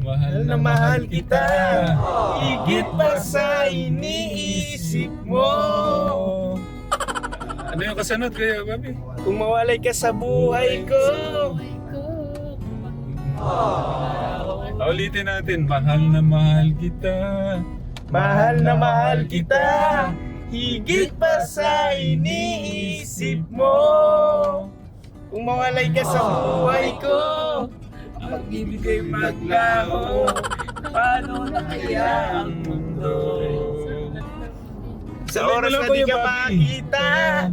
Mahal na mahal kita, higit pa sa iniisip mo. Ano yung kasunod kaya, Bobby? Kung mawalay ka sa buhay ko. Ulitin natin, mahal na mahal kita. Mahal na mahal kita, higit pa sa iniisip mo. Kung mawalay ka sa buhay ko, pag-ibig ay maglaho. Paano na kaya ang mundo? Sa oras na di ka makakita,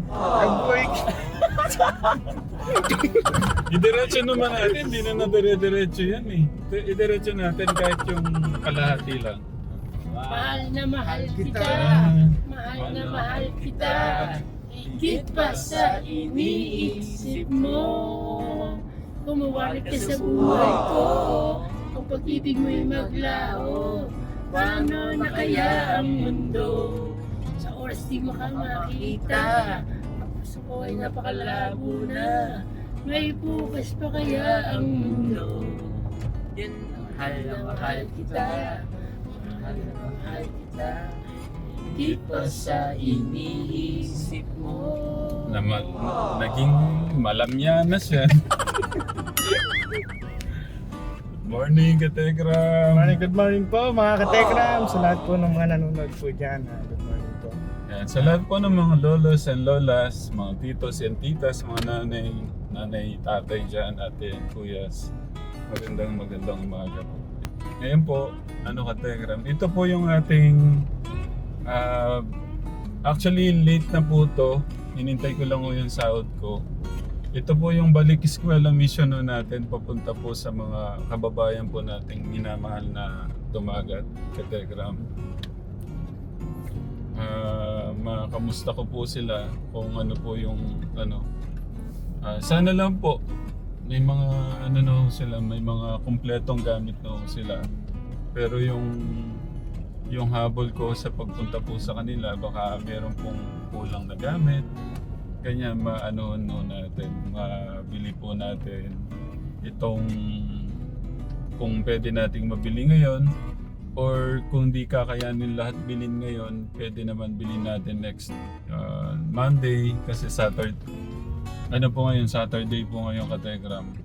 ang buhay ko. Idiretso naman natin, hindi na nadire-diretso yan eh. Idiretso natin kahit yung kalahati lang. Mahal na mahal kita, mahal na mahal kita, higit pa sa iniisip mo. Kumawalik ka sa buhay ko, ang pag-ibig mo'y maglaho. Paano na kaya ang mundo? Sa oras di mo ka makita, ang puso ko ay napakalabo na. May bukas pa kaya ang mundo? Yan, mahal na mahal kita, mahal na mahal kita, higit pa sa iniisip mo. Naging malamya na siya. Morning, Katekram. Good morning po mga katekram. Sa lahat po ng mga nanonood po dyan. Good morning po. Yan, sa lahat po ng mga lolos and lolas, mga titos and titas, mga nanay, tatay dyan, ate and kuyas. Magandang umaga po. Ngayon po, Katekram, ito po yung ating actually late na po to. Hinintay ko lang yung sahod ko. Ito po yung balik eskwela mission natin papunta po sa mga kababayan po nating minamahal na dumagat, Katekram. Makamusta ko po sila kung ano po yung sana lang po may mga sila, may mga kumpletong gamit na sila. Pero yung habol ko sa pagpunta po sa kanila, baka meron pong kulang na gamit. Kanya natin, mabili po natin itong kung pwede nating mabili ngayon, or kung di kakayanin lahat bilhin ngayon, pwede naman bilhin natin next Monday kasi Saturday. Po ngayon? Saturday po ngayon, Katekram.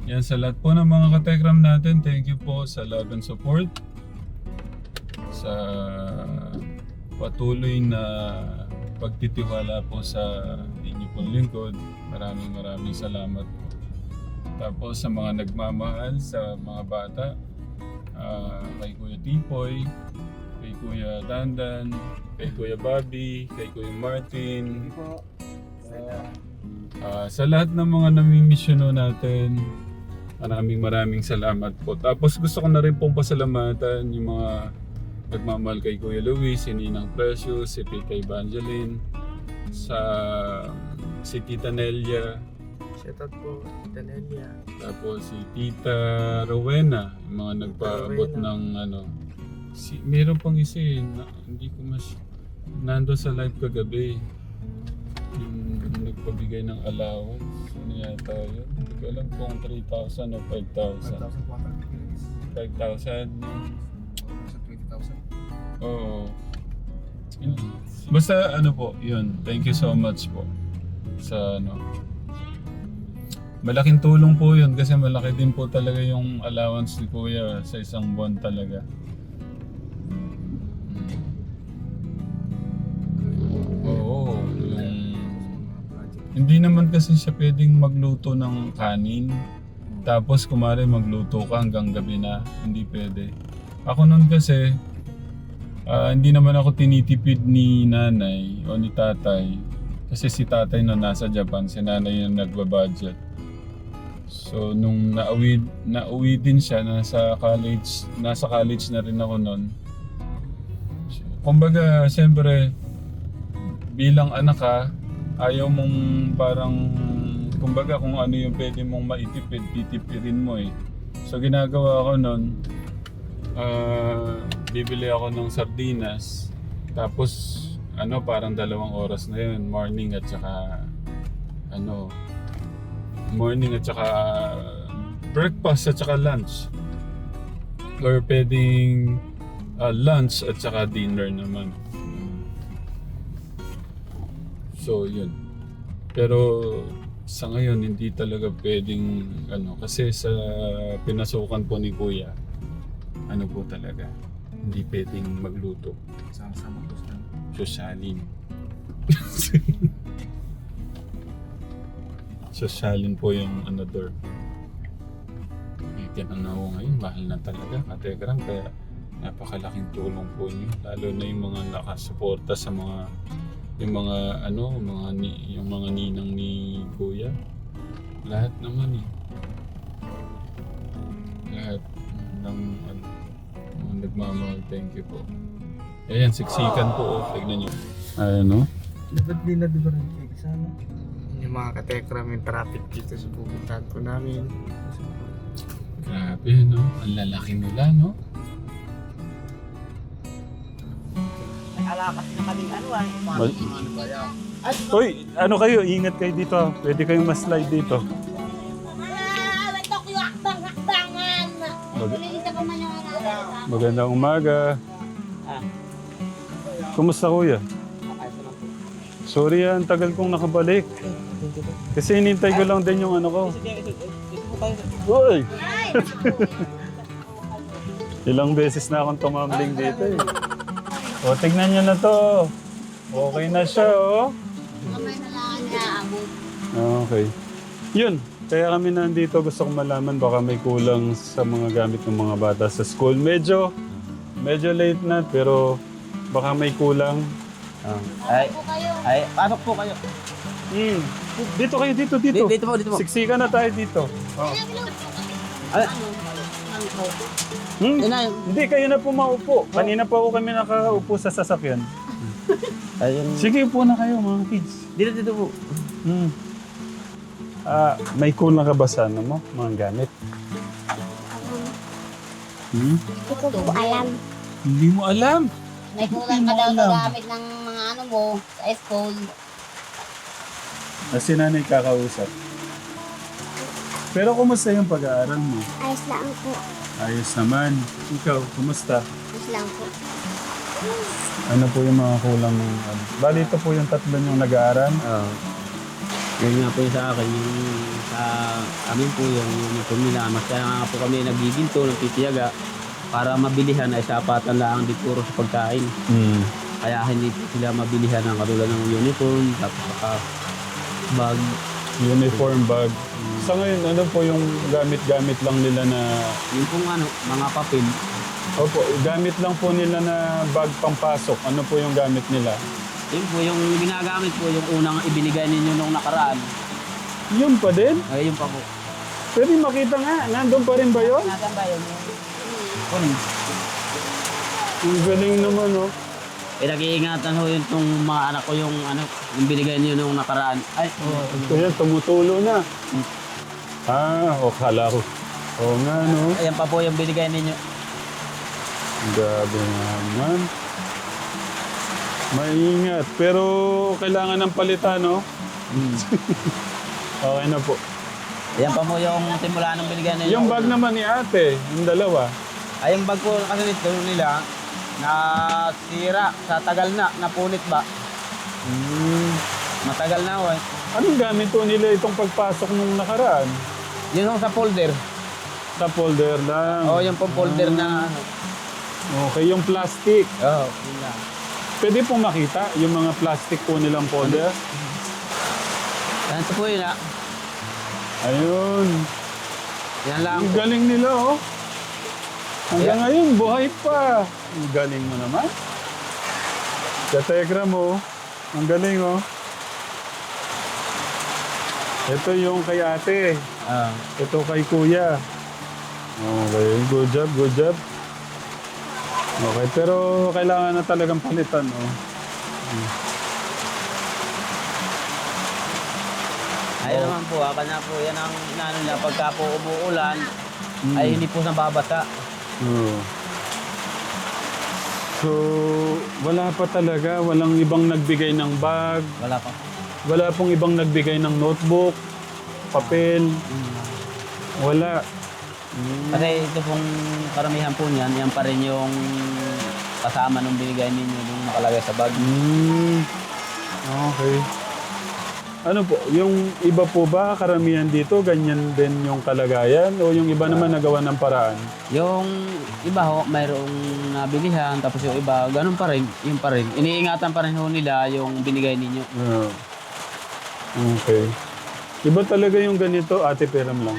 Yan, sa lahat po ng mga Katekram natin, thank you po sa love and support. Sa patuloy na pagtitiwala po sa inyo pong lingkod. Maraming salamat po. Tapos sa mga nagmamahal sa mga bata, kay Kuya Tipoy, kay Kuya Dandan, kay Kuya Bobby, kay Kuya Martin, sa lahat ng mga nami-missiono natin, maraming salamat po. Tapos gusto ko na rin pong pasalamatan yung mga nagmamahal kay Kuya Luis, si Ninang Precious, si Tita Evangeline, si Tita Nelia, Shoutout po, Tita Nelia. tapos si Tita Rowena, yung mga nagpaabot ng meron pang isa hindi ko nando sa live kagabi, yung nagpabigay ng allowance, ano yata yun, hindi ko alam kung 3,000 o 5,000. 5,000. Oo. Basta po, yun. Thank you so much po sa malaking tulong po yun kasi malaki din po talaga yung allowance ni Kuya sa isang buwan talaga. Oo. Hindi naman kasi siya pwedeng magluto ng kanin tapos kumare magluto ka hanggang gabi na. Hindi pwede. Ako nun kasi hindi naman ako tinitipid ni nanay o ni tatay kasi si tatay na nasa Japan, si nanay yung nagbabudget. So nung nauwi din siya, nasa college na rin ako nun. Kumbaga, siyempre bilang anak ka, ayaw mong parang kumbaga kung ano yung pwede mong maitipid, titipirin mo eh. So ginagawa ko nun, bibili ako ng sardinas, tapos parang 2 oras na yun, morning at saka breakfast at saka lunch. Or pwedeng lunch at saka dinner naman. So, yun. Pero sa ngayon, hindi talaga pwedeng kasi sa pinasukan po ni Kuya, ano po talaga, hindi pwedeng magluto. Sama-sama gusto na. Sosyalin. Sosyalin po yung door. Tinang na ako ngayon, mahal na talaga, Kategram, kaya napakalaking tulong po niyo. Lalo na yung mga nakasuporta sa mga yung mga ninang ni Kuya. Lahat naman Lahat ng mga nagmamahal. Thank you po. Ayan, siksikan po. Tignan niyo. Ayan, Dapat din na diba rin sana? Yung mga katekram, yung traffic dito sa pupuntahan po namin. Grabe, Ang lalaki nila, Alakas na kaming Uy, kayo? Ingat kayo dito. Pwede kayong mas-slide dito. Ito yung hakbang-hakbangan. Kulilita ko man yung Magandang umaga. Kumusta, Kuya? Sorry, ang tagal kong nakabalik. Kasi hinintay ko lang din yung ko. Uy! Ilang beses na akong tumambling dito O, tignan nyo na to. Okay na siya, Kamay na lang niya abot. Okay. Yun. Kaya kami nandito. Gusto kong malaman baka may kulang sa mga gamit ng mga bata sa school. Medyo late na pero baka may kulang. Pasok po kayo. Dito kayo, dito. Dito po. Siksikan na tayo dito. Hindi, kayo na po maupo. Kanina pa ako kami nakaupo sa sasakyan. Ayun. Sige, upo na kayo mga kids. Dito po. May kulang ka ba sa mga gamit? Hindi ko po alam. Hindi mo alam. May kulang ka daw sa gamit ng mga mo sa school. Si nanay kakausap. Pero kumusta yung pag-aaral mo? Ayos lang po. Ayos naman. Ikaw, kumusta? Ayos lang po. Ano po yung mga kulang ng Bali, ito po yung tatlo yung nag-aaral. Yun nga po yung sa akin, yung sa amin po yung pumila. Mas kaya nga po kami nagiginto, nagtitiyaga para mabilihan ay sapatan lang di puro sa pagkain. Kaya hindi po sila mabilihan ng katulad ng uniform, tapos saka bag. Uniform, bag. Sa ngayon, ano po yung gamit-gamit lang nila na... Yung pong mga papel. Opo, gamit lang po nila na bag pampasok. Ano po yung gamit nila? Yun po yung ginagamit po, yung unang ibinigay ninyo nung nakaraan. Yun pa din? Ay, yun pa po. Pwede makita nga. Nandun pa rin ba yun? Nasaan ba yun? Kunin. Ang galing naman, Nag-iingatan ho yun itong mga anak ko yung binigay niyo nung nakaraan. Ay, Kaya tumutulo na. Kala ko. Oo nga, ayan pa po yung binigay ninyo. Grabe naman. Maingat. Pero kailangan ng palitan, Okay na po. Ayan pa po yung simula nung binigay ninyo. Yung bag naman ni ate, yung dalawa. Ay, yung bag po kasi nito nila, nasira sa tagal na, napunit ba? Matagal na ho Anong gamit po nila itong pagpasok nung nakaraan? Yun ho sa folder. Sa folder lang. Yung pong folder na Okay, yung plastic. yun lang. Pwede pong makita yung mga plastic po nilang folder. Yan ito po yun Ayun. Yan lang Ang po. galing nila, Hanggang ngayon, buhay pa. Ang galing mo naman. Kategra mo. Ang galing, Ito yung kay ate. Ito kay kuya. Okay, good job. Okay, pero kailangan na talagang palitan, Ayun naman po, kanya po yan ang inaano niya. Pagka po umuulan, ay hindi po nababasa. So, wala pa talaga. Walang ibang nagbigay ng bag. Wala pa. Wala pong ibang nagbigay ng notebook, papel. Wala. Kasi ito pong karamihan po niyan, yan pa rin yung kasama nung binigay ninyo nung nakalagay sa bag. Okay. Ano po, yung iba po ba, karamihan dito, ganyan din yung kalagayan? O yung iba naman nagawa ng paraan? Yung iba ho, mayroong nabilihan, tapos yung iba, ganun pa rin, yun pa rin. Iniingatan pa rin ho nila yung binigay ninyo. Ah. Okay. Iba talaga yung ganito, Ate Peram lang.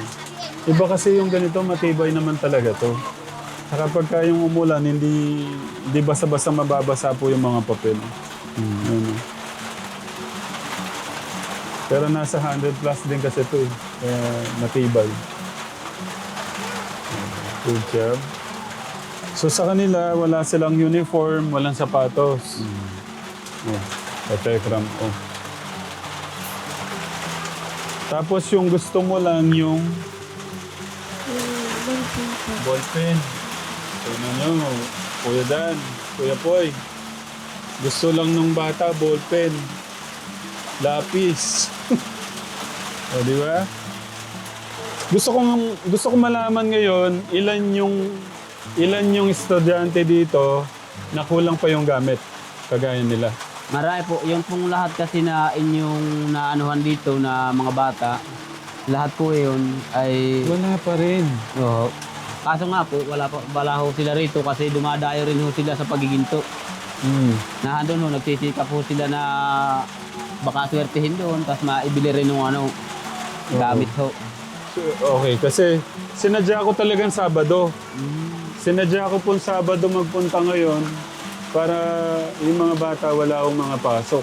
Iba kasi yung ganito, matibay naman talaga to. Saka pagka yung umulan, hindi basta-basta mababasa po yung mga papel. Ano. Pero nasa 100 plus din kasi ito eh. Kaya matibay. Good job. So sa kanila, wala silang uniform, walang sapatos. Tekram. Oh. Tapos yung gusto mo lang yung ballpen. So nyo, Kuya Dan, Kuya Poy. Gusto lang nung bata, ballpen. Lapis. O, di ba? Gusto kong malaman ngayon ilan yung estudyante dito na kulang pa yung gamit kagaya nila. Marami po, yung pong lahat kasi na inyong naanuhan dito na mga bata, lahat po yun ay... Wala pa rin. Oo. Kaso nga po, wala ho sila rito kasi dumadayo rin ho sila sa pagiginto. Nahandun ho, nagsisikap ho sila na baka swertihin doon, tapos maibili rin ng gamit ho. Okay, kasi sinadya ko talagang Sabado. Sinadya ko pong Sabado magpunta ngayon para yung mga bata wala akong mga pasok.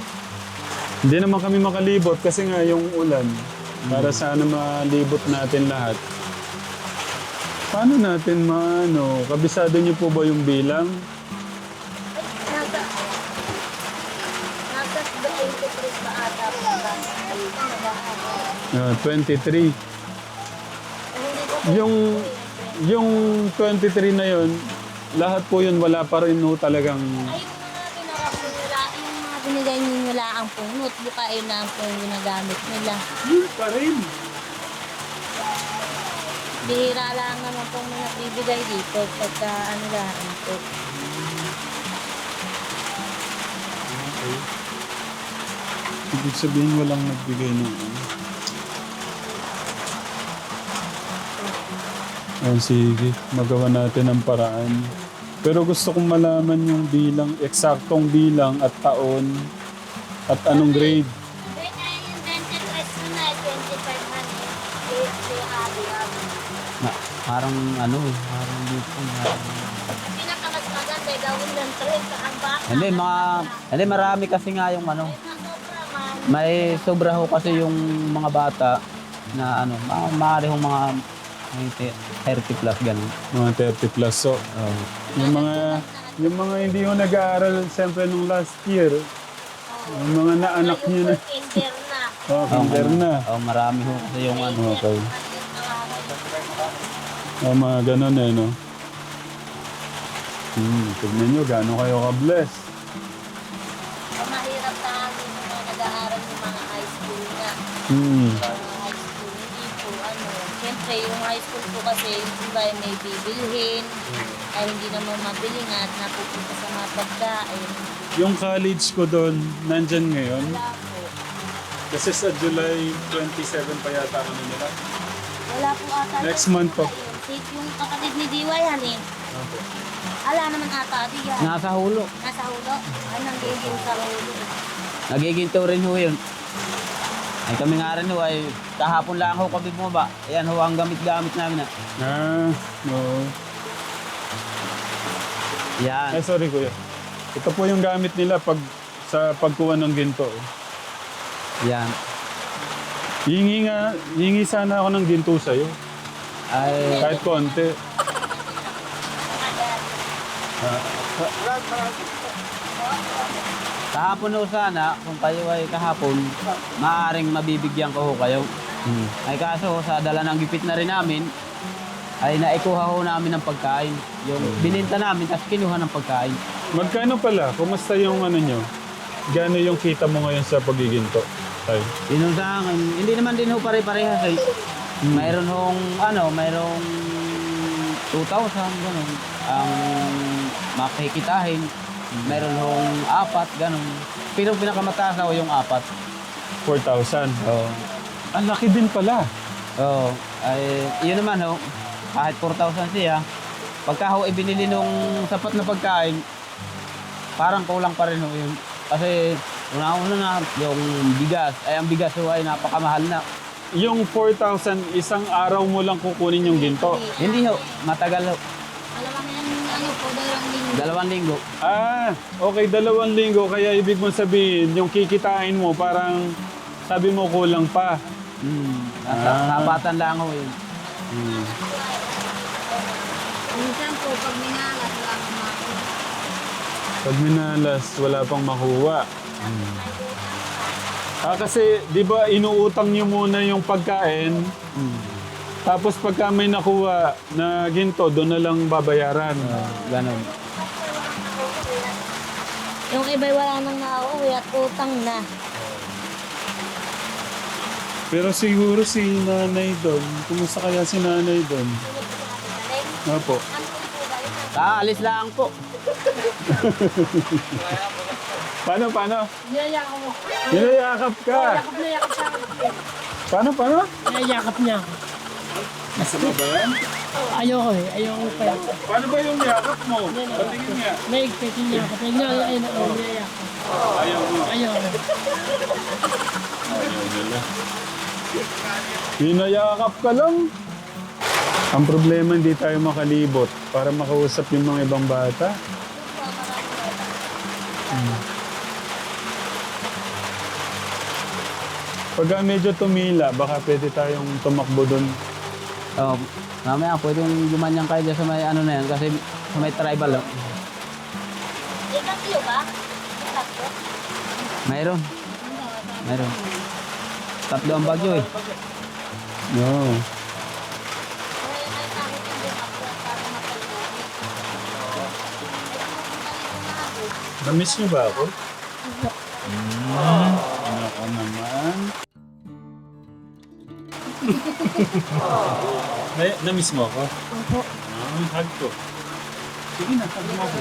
Hindi naman kami makalibot kasi nga yung ulan. Para sana malibot natin lahat. Paano natin kabisado niyo po ba yung bilang? Nasa 23 pa ata po. 23. Yung 23 na yun, lahat po yun wala pa rin ho talagang... Ay, yung mga binigay ninyo lang po, notebook ayun lang po yung ginagamit nila. Yun pa rin. Bihira lang naman po may nagbibigay dito pagka ano lang po. Okay. Ibig sabihin walang nagbigay ng sige, magawa natin ang paraan. Pero gusto kong malaman yung bilang, eksaktong bilang at taon at anong grade. Yung 23 na 2,500. Parang parang dito. Pinakamas maganda, gawin ng 3 ang baka. Hindi, marami kasi nga yung may sobra ho kasi yung mga bata na maaari hong mga 30 plus ganun. Mga 30 plus. So, yung mga hindi ho nag-aaral siyempre nung last year, yung mga naanak niyo na. Kinder na. Kinder na. Marami ho kasi yung Okay. Mga ganun no? Tignan nyo, gano'n kayo ka-bless. Mahirap na amin yung mga nag-aaral ng mga high school na. High school, hindi po siyempre yung high school po kasi yung iba may bibilhin, ay hindi naman mabili nga at napupunta sa mga pagkain. Yung college ko doon, nandyan ngayon. Wala po. Kasi sa July 27 pa yata kami nila. Wala po ata. Next month po. Yung kapatid ni Diwa yan eh. Ala naman ata, di yan. nasa hulo. Nasa hulo. Ay, nanggiging sa hulo. Nagiginto rin ho yun. Ay kami nga rin ho ay kahapon lang ho kami bumaba. Ayan ho ang gamit-gamit namin No. Yan. Sorry kuya. Ito po yung gamit nila sa pagkuha ng ginto. Yan. Hingi sana ako ng ginto sa'yo. Ay Kahit konti. kahapon ho sana, kung kayo ay kahapon, maaaring mabibigyan ko ho kayo. Ay kaso sa dala ng gipit na rin namin, ay naikuha ho namin ng pagkain. Yung bininta namin, tapos kinuha ng pagkain. Magkano pala? Kumusta yung nyo? Gano yung kita mo ngayon sa pagiginto? Ay. Yun sa akin, hindi naman din ho pare-parehas ay. Mayroon hong mayroong 2,000, ganun. Ang makikitahin, meron hong 4, ganun. Pero pinakamataas na ho yung 4. 4,000. Oo. Ang laki din pala. Oo. Ay, yun naman ho, kahit 4,000 siya, pagka ho ibinili nung sapat na pagkain, parang kulang pa rin ho yun. Kasi una-una na yung bigas, ay ang bigas ho ay napakamahal na. Yung 4,000, isang araw mo lang kukunin yung ginto. Hindi ho, matagal ho. Alam yan, ano po, 2 linggo. 2 linggo. Ah, okay, 2 linggo. Kaya ibig mong sabihin, yung kikitain mo, parang sabi mo kulang pa. Napatan lang ho yun. Minsan po, pag minalas lang ako. Pag minalas, wala pang makuha. Kasi di ba inuutang niyo muna yung pagkain, tapos pagka may nakuha na ginto, doon na lang babayaran. Ganon. Yung iba'y wala nang nauwi at utang na. Pero siguro si nanay doon, kumusta kaya si nanay doon? Opo. Alis lang po. Paano? Niyayakap mo. Ninayakap ka. Yakap na yakap sa akin. Paano? Niyayakap niya ako. Masama ba yan? Ayoko eh. Ayoko pa yan. Paano ba yung yakap mo? Patingin nga. Naigpit yung yakap. Niyayakap. Ayaw mo. Ayoko. Ayaw nila. Hinayakap ka lang. Ang problema, hindi tayo makalibot para makausap yung mga ibang bata. Pagka medyo tumila, baka pwede tayong tumakbo doon. Mamaya pwedeng gumanyang kayo dyan sa may ano na yan kasi sa may tribal. Ikatlo ba? Ikatlo? Mayroon. 3 ang bagyo eh. No. Ay, sabi ko yung ako para mapagdari. Na-miss niyo ba ako? Ano ka naman? Na-miss mo ako? Opo. Hug ko. Sige na, hug mo ako.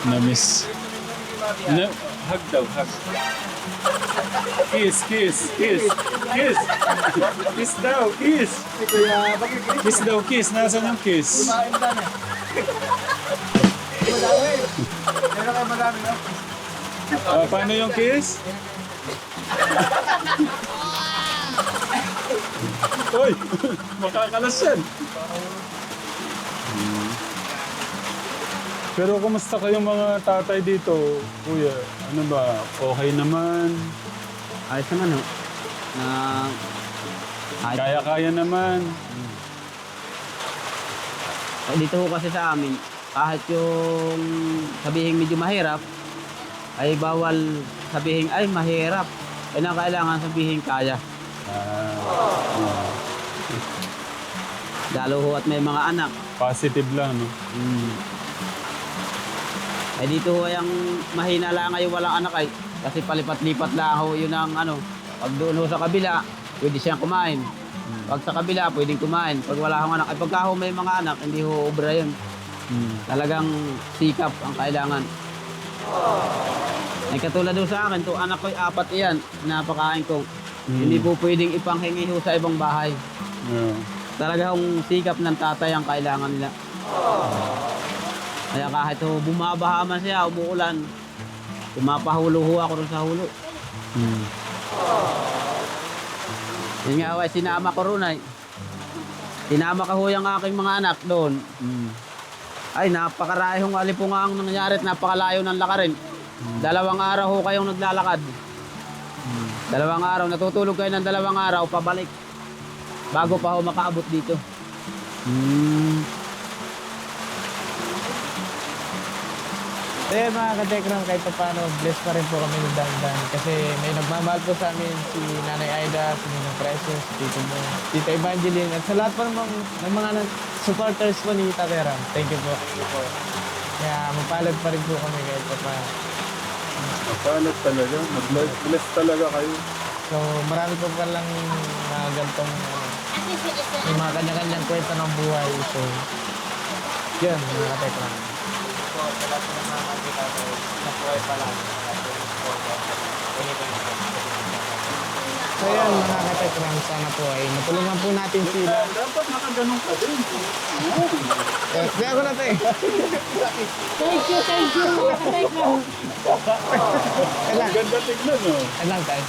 Na-miss. Hug daw, hug. Kiss. Kiss daw, kiss. Kiss daw, kiss. Nasaan yung kiss? Paano yung kiss? Uy! Makakalas yan. Pero kumusta kayong mga tatay dito, kuya? Ano ba? Okay naman? Ayos naman ho. Na Kaya-kaya naman. dito ho kasi sa amin, kahit yung sabihin medyo mahirap, ay bawal sabihin ay mahirap. Kailangan sabihin kaya. Lalo ho at may mga anak. Positive lang, no? Ay dito ho ang mahina lang ngayon walang anak ay kasi palipat-lipat lang ho yun ang ano. Pag doon ho sa kabila, pwede siyang kumain. Pag sa kabila, pwedeng kumain. Pag wala akong anak, ay pagka ho may mga anak, hindi ho obra yun. Talagang sikap ang kailangan. Ay katulad ho sa akin, to anak ko 4 iyan, napakain ko. Hindi po pwedeng ipanghingi ho sa ibang bahay. Yeah. Talagang sikap ng tatay ang kailangan nila. Kaya kahit ho bumabaha man siya, umuulan, pumapahulo ho ako rin sa hulo. Yun nga, sinama ko ron ay. Sinama ka ho yung aking mga anak doon. Ay, napakarahong alipunga ang nangyari at napakalayo ng lakarin. 2 araw ho kayong naglalakad. 2 araw, natutulog kayo ng 2 araw, pabalik. Bago pa ho makaabot dito. Eh mga katekram, kahit pa paano, blessed pa rin po kami ng dandan. Kasi may nagmamahal po sa amin si Nanay Aida, si Ninong Precious, Tito Mo, Tita Evangeline, at sa lahat po ng mga supporters po ni Tateram. Thank you po. Kaya mapalad pa rin po kami kahit pa paano. Mapalat talaga. Mag-bless talaga kayo. So marami po palang mga ganitong may mga kanya-kanyang kwento ng buhay. So yun, mga katekram. Po, sa lahat ng mga makikita ko, nabuhay pa lang. So yun, mga katekram, sana po ay matulungan po natin sila. Dapat nakaganong ka din. Kaya ko na to eh. Thank you, mga katekram. Kailan? Ganda tignan, no? Kailan tayo?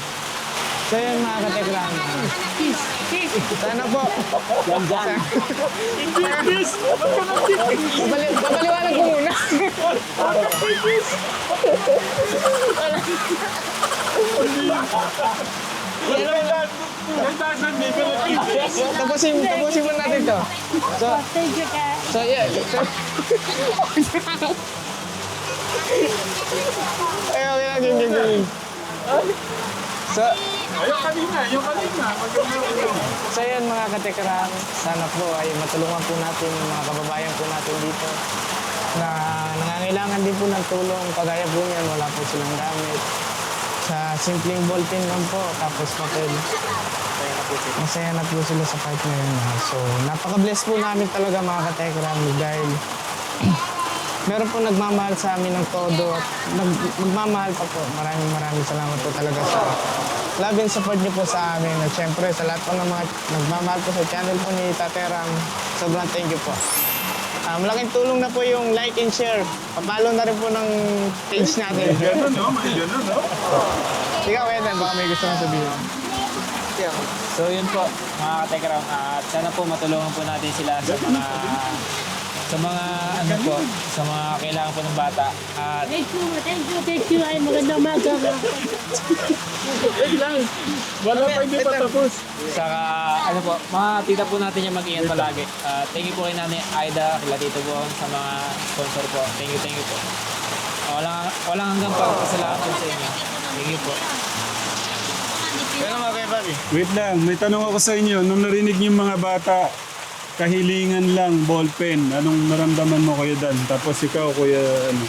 So yun, mga katekram. Kiss, kiss. Sana po. Yes! Babaliwanag ko muna. Tapusin mo natin to. So, Thank you, ka. so yeah. Ay, okay lang, ging. So, Yung kanina. so yan mga katekram, sana po ay matulungan po natin yung mga kababayan po natin dito na nangangailangan din po ng tulong. Kagaya po niyan, wala po silang gamit. Sa simpleng ballpen lang po, tapos papel. Masaya na po sila sa part na yun. So, napaka-bless po namin talaga mga katekram dahil meron po nagmamahal sa amin ng todo at magmamahal pa po. Maraming salamat po talaga sa love and support niyo po sa amin. At syempre, sa lahat po ng mga nagmamahal po sa channel po ni Tate Ram, sobrang thank you po. Malaking tulong na po yung like and share. Papalo na rin po ng page natin. Gano'n, no? May gano'n, no? Ikaw, Ethan, baka may gusto mong sabihin. So yun po, mga katekram, at sana po matulungan po natin sila sa mga ano po, sa mga kailangan po ng bata. At Thank you. Ay, magandang umaga. Wala pa, hindi pa tapos. saka ano po, mga tita po natin yung mag-iingat palagi. Thank you po kay Nanay Aida, kila Tito Bon, sa mga sponsor po. Thank you po. Walang hanggang pagpasalamat po sa inyo. Thank you po. Kaya naman kayo, Bobby. Wait lang, may tanong ako sa inyo. Nung narinig niyo yung mga bata, kahilingan lang, ballpen. Anong naramdaman mo, Kuya Dan? Tapos ikaw, Kuya, ano?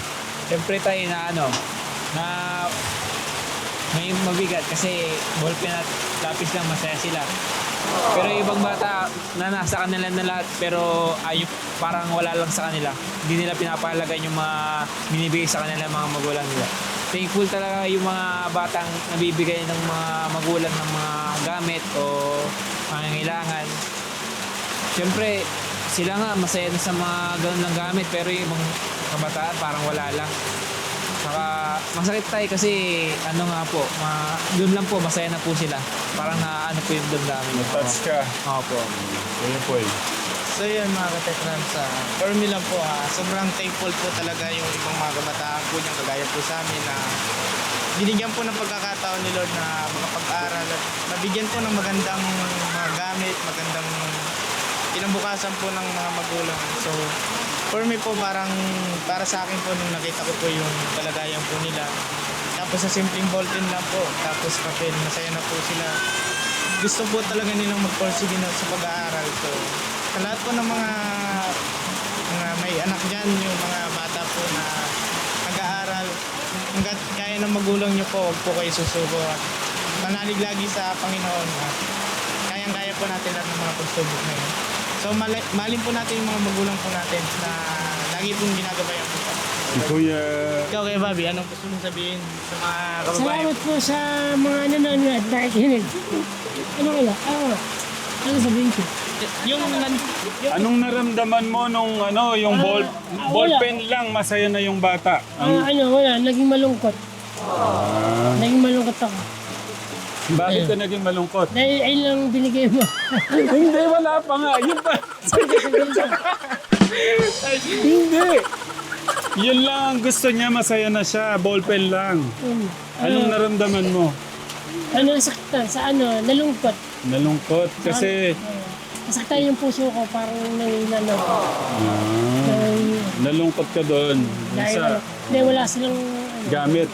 Siyempre tayo na may mabigat kasi ballpen at lapis lang masaya sila. Pero yung ibang bata na nasa kanila na lahat pero parang wala lang sa kanila. Hindi nila pinapahalagan yung mga binibigay sa kanila mga magulang nila. Thankful talaga yung mga batang nabibigay ng mga magulang ng mga gamit o pangangailangan. Siyempre, sila nga masaya na sa mga ganun lang gamit pero yung ibang kabataan parang wala lang. Saka masakit tayo kasi ano nga po, doon lang po masaya na po sila. Parang na ano po yung damdamin nyo. Touch ka. Opo. Kuya Poy. So yun mga katekram, for me lang po sobrang thankful po talaga yung ibang mga kabataan po niyang kagaya po sa amin na binigyan po ng pagkakataon ni Lord na makapag-aral at nabigyan po ng magandang mga gamit, magandang kinabukasan po ng mga magulang. So for me po para sa akin po nung nakita ko po yung kalagayan po nila. Tapos sa simpleng ballpen lang po, tapos papel, masaya na po sila. Gusto po talaga nilang mag-pursige na sa pag-aaral. So sa lahat po ng mga may anak dyan, yung mga bata po na nag-aaral, hanggat kaya ng magulang nyo po, huwag po kayo susuko. At manalig lagi sa Panginoon. At kayang-kaya po natin lahat ng mga pagsubok na yun. So mahalin po natin yung mga magulang po natin na lagi pong ginagabayan po. Si Kuya... Ikaw kay Bobby, anong gusto mong sabihin sa mga kababayan? Salamat po sa mga nanonood at nakikinig. Ano sabihin ko? Anong naramdaman mo nung yung ballpen lang, masaya na yung bata? Wala. Naging malungkot. Naging malungkot ako. Bakit ka naging malungkot? Dahil ayun lang binigay mo. Hindi, wala pa nga. Yun pa. Hindi. Yun lang ang gusto niya, masaya na siya. Ballpen lang. Anong naramdaman mo? Nasaktan sa nalungkot. Nalungkot kasi... Nasaktan yung puso ko, parang nanginano. Nalungkot ka doon. Dahil wala silang gamit.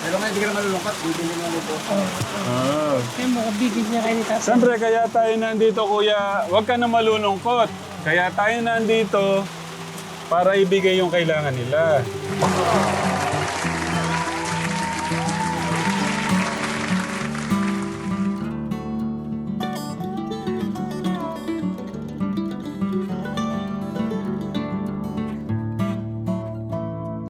Pero nga, hindi ka na malulungkot. Bibili mo po. Kaya makabibig niya kayo ni Tata. Siyempre, kaya tayo nandito, Kuya. Huwag ka na malulungkot. Kaya tayo nandito para ibigay yung kailangan nila.